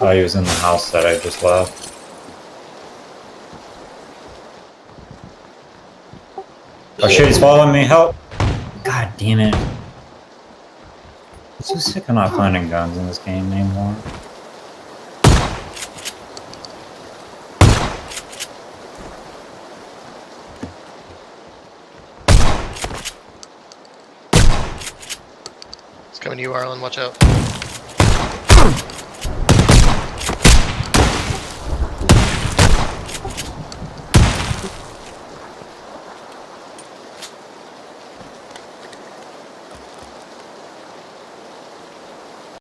Oh, he was in the house that I just left. Oh shit, he's following me, help! God damn it. I'm so sick of not finding guns in this game anymore. It's coming to you, Arlen. Watch out.